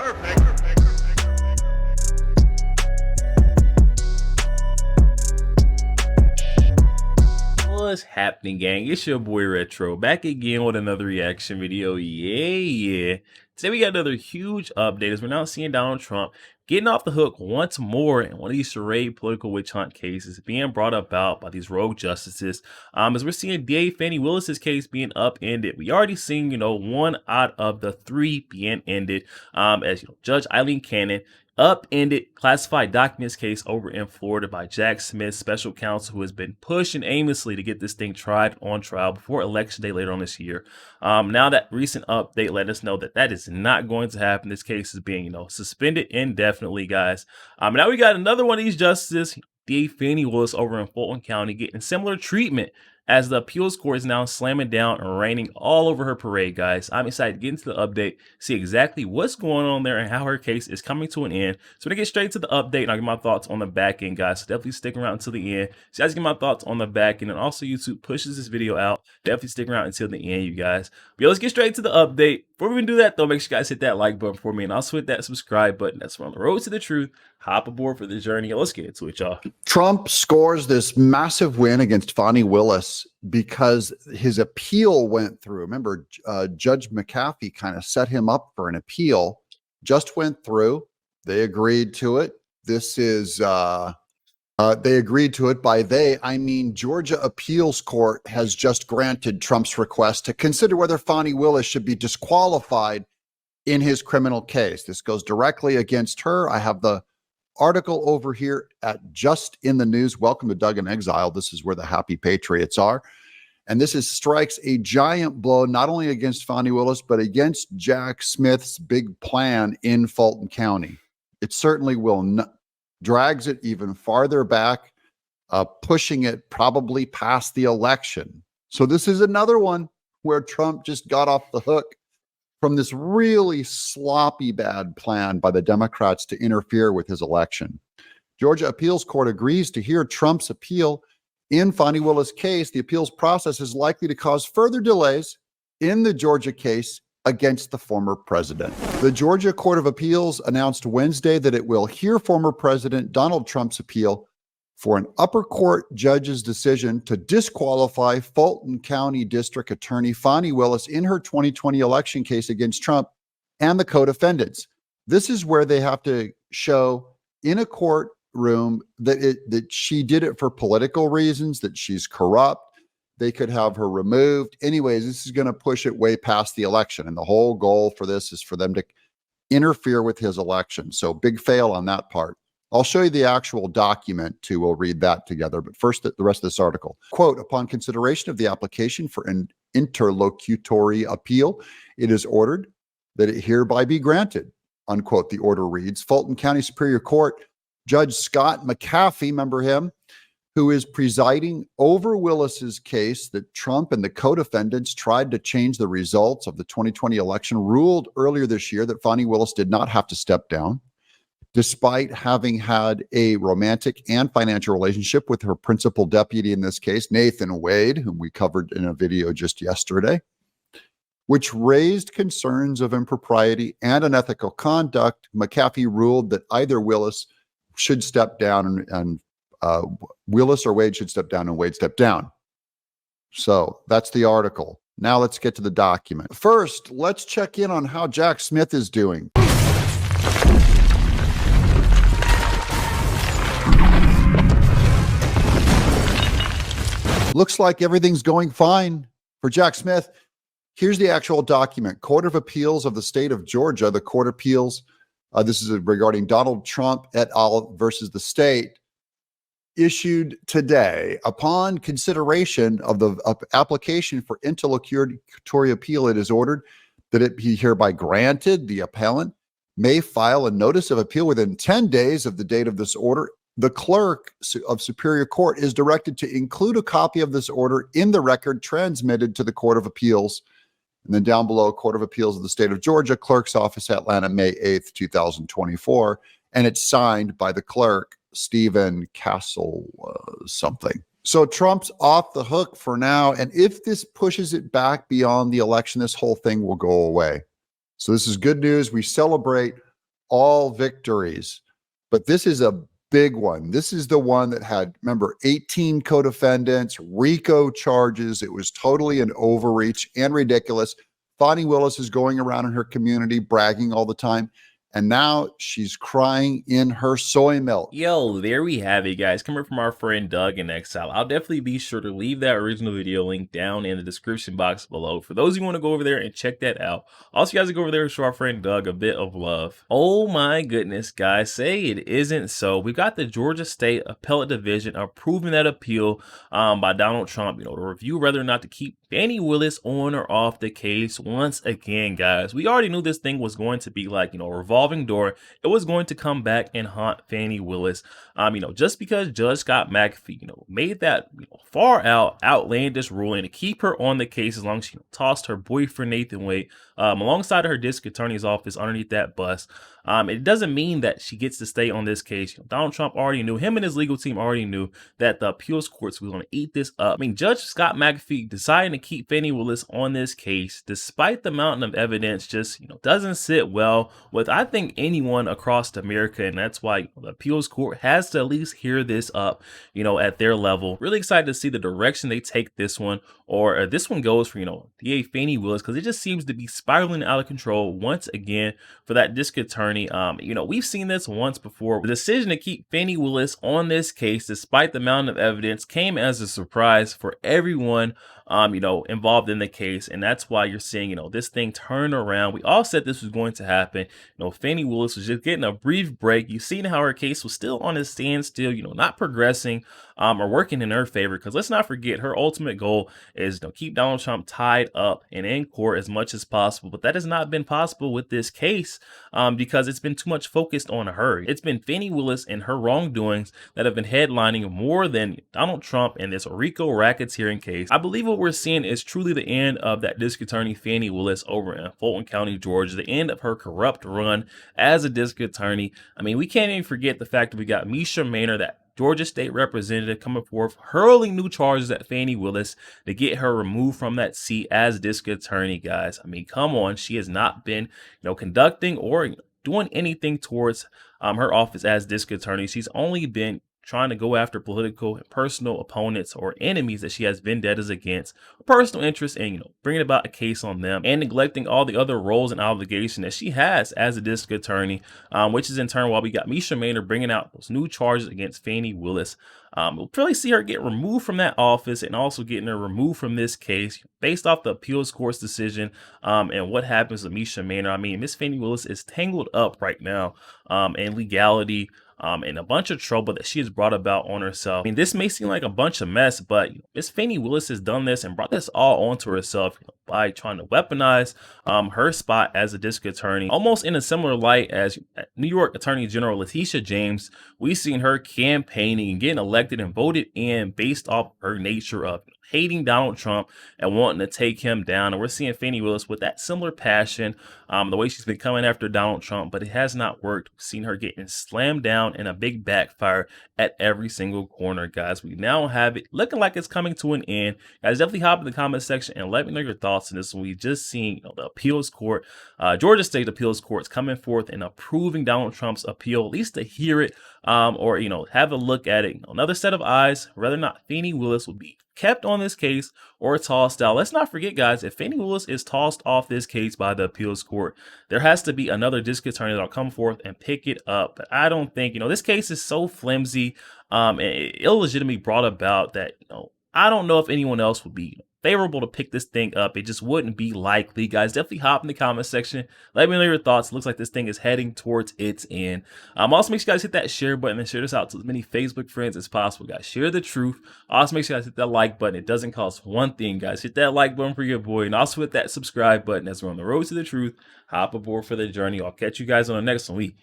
What's happening, gang? It's your boy Retro back again with another reaction video. Yeah. Today we got another huge update as we're now seeing Donald Trump getting off the hook once more in one of these charade political witch hunt cases being brought about by these rogue justices. As we're seeing DA Fani Willis's case being upended, we already seen, one out of the three being ended. As Judge Eileen Cannon upended classified documents case over in Florida by Jack Smith, special counsel, who has been pushing aimlessly to get this thing tried on trial before election day later on this year. Now that recent update let us know that that is not going to happen. This case is being, suspended indefinitely, guys. Now we got another one of these justices, DA Fani Willis over in Fulton County, getting similar treatment as the appeals court is now slamming down and raining all over her parade, guys. I'm excited to get into the update, see exactly what's going on there and how her case is coming to an end. So we're going to get straight to the update and I'll get my thoughts on the back end, guys. So definitely stick around until the end. So guys, get my thoughts on the back end, and also YouTube pushes this video out. Definitely stick around until the end, you guys. But let's get straight to the update. Before we even do that, though, make sure you guys hit that like button for me and also hit that subscribe button. That's on the road to the truth. Hop aboard for the journey. Let's get into it, y'all. Trump scores this massive win against Fani Willis because his appeal went through. Remember, Judge McAfee kind of set him up for an appeal, just went through. They agreed to it. This is, they agreed to it. By they, I mean Georgia Appeals Court has just granted Trump's request to consider whether Fani Willis should be disqualified in his criminal case. This goes directly against her. I have the article over here at Just in the News. Welcome to Doug in Exile. This is where the happy patriots are. And this strikes a giant blow, not only against Fani Willis, but against Jack Smith's big plan in Fulton County. It certainly will drags it even farther back, pushing it probably past the election. So this is another one where Trump just got off the hook from this really sloppy bad plan by the Democrats to interfere with his election. Georgia Appeals Court agrees to hear Trump's appeal in Fani Willis' case. The appeals process is likely to cause further delays in the Georgia case against the former president. The Georgia Court of Appeals announced Wednesday that it will hear former President Donald Trump's appeal for an upper court judge's decision to disqualify Fulton County District Attorney Fani Willis in her 2020 election case against Trump and the co-defendants. This is where they have to show in a courtroom that she did it for political reasons, that she's corrupt. They could have her removed. Anyways, this is going to push it way past the election. And the whole goal for this is for them to interfere with his election. So big fail on that part. I'll show you the actual document too. We'll read that together. But first, the rest of this article. Quote, upon consideration of the application for an interlocutory appeal, it is ordered that it hereby be granted. Unquote, the order reads. Fulton County Superior Court Judge Scott McAfee, remember him, who is presiding over Willis's case that Trump and the co-defendants tried to change the results of the 2020 election, ruled earlier this year that Fani Willis did not have to step down, despite having had a romantic and financial relationship with her principal deputy in this case, Nathan Wade, whom we covered in a video just yesterday, which raised concerns of impropriety and unethical conduct. McAfee ruled that either Willis should step down and Willis or Wade should step down and Wade step down. So that's the article. Now let's get to the document. First, let's check in on how Jack Smith is doing. Looks like everything's going fine for Jack Smith. Here's the actual document. Court of Appeals of the State of Georgia, the Court of Appeals, this is regarding Donald Trump et al. Versus the state, issued today. Upon consideration of the application for interlocutory appeal, it is ordered that it be hereby granted. The appellant may file a notice of appeal within 10 days of the date of this order. The clerk of Superior Court is directed to include a copy of this order in the record transmitted to the Court of Appeals. And then down below, Court of Appeals of the State of Georgia, Clerk's Office, Atlanta, May 8th, 2024. And it's signed by the clerk, Stephen Castle something. So Trump's off the hook for now. And if this pushes it back beyond the election, this whole thing will go away. So this is good news. We celebrate all victories, but this is a big one. This is the one that had, remember, 18 co-defendants, RICO charges. It was totally an overreach and ridiculous. Fani Willis is going around in her community bragging all the time. And now she's crying in her soy milk. Yo, there we have it, guys. Coming from our friend Doug in Exile. I'll definitely be sure to leave that original video link down in the description box below for those who want to go over there and check that out. Also, you guys go over there and show our friend Doug a bit of love. Oh my goodness, guys. Say it isn't so. We've got the Georgia State Appellate Division approving that appeal by Donald Trump, to review whether or not to keep Fani Willis on or off the case once again, guys. We already knew this thing was going to be like, a revolving door. It was going to come back and haunt Fani Willis. Just because Judge Scott McAfee, made that far out outlandish ruling to keep her on the case as long as she tossed her boyfriend Nathan Wade alongside her district attorney's office underneath that bus. It doesn't mean that she gets to stay on this case. Donald Trump already knew, him and his legal team already knew that the appeals courts were going to eat this up. Judge Scott McAfee deciding to keep Fani Willis on this case, despite the mountain of evidence, just doesn't sit well with, I think, anyone across America, and that's why the appeals court has to at least hear this up, at their level. Really excited to see the direction they take this one, or this one goes for, DA Fani Willis, because it just seems to be spiraling out of control once again for that district attorney. We've seen this once before. The decision to keep Fani Willis on this case, despite the mountain of evidence, came as a surprise for everyone involved in the case, and that's why you're seeing this thing turn around. We all said this was going to happen. Fani Willis was just getting a brief break. You've seen how her case was still on a standstill, not progressing or working in her favor, because let's not forget, her ultimate goal is to keep Donald Trump tied up and in court as much as possible. But that has not been possible with this case because it's been too much focused on her. It's been Fani Willis and her wrongdoings that have been headlining more than Donald Trump and this RICO racketeering case. I believe what we're seeing is truly the end of that district attorney Fani Willis over in Fulton County, Georgia, the end of her corrupt run as a district attorney. We can't even forget the fact that we got Misha Maynard, that Georgia State representative, coming forth hurling new charges at Fani Willis to get her removed from that seat as district attorney, guys. Come on. She has not been, conducting or doing anything towards her office as district attorney. She's only been trying to go after political and personal opponents or enemies that she has vendettas against, personal interest in, bringing about a case on them, and neglecting all the other roles and obligations that she has as a district attorney, which is in turn why we got Misha Maynard bringing out those new charges against Fani Willis. We'll probably see her get removed from that office and also getting her removed from this case based off the appeals court's decision and what happens to Misha Maynard. Miss Fani Willis is tangled up right now in legality, and a bunch of trouble that she has brought about on herself. This may seem like a bunch of mess, but Miss Fani Willis has done this and brought this all onto herself by trying to weaponize her spot as a district attorney, almost in a similar light as New York Attorney General Letitia James. We've seen her campaigning and getting elected and voted in based off her nature of hating Donald Trump and wanting to take him down. And we're seeing Fani Willis with that similar passion, the way she's been coming after Donald Trump, but it has not worked. We've seen her getting slammed down in a big backfire at every single corner, guys. We now have it looking like it's coming to an end. Guys, definitely hop in the comment section and let me know your thoughts on this. We just seen the appeals court, Georgia State appeals courts coming forth and approving Donald Trump's appeal, at least to hear it or have a look at it. Another set of eyes, whether or not Fani Willis will be kept on this case or tossed out. Let's not forget, guys, if Fani Willis is tossed off this case by the appeals court, there has to be another district attorney that'll come forth and pick it up. But I don't think, this case is so flimsy and illegitimately brought about that, I don't know if anyone else would be favorable to pick this thing up. It just wouldn't be likely, guys. Definitely hop in the comment section. Let me know your thoughts. It looks like this thing is heading towards its end. Also, make sure you guys hit that share button and share this out to as many Facebook friends as possible, guys. Share the truth. Also, make sure you guys hit that like button. It doesn't cost one thing, guys. Hit that like button for your boy, and also hit that subscribe button as we're on the road to the truth. Hop aboard for the journey. I'll catch you guys on the next one.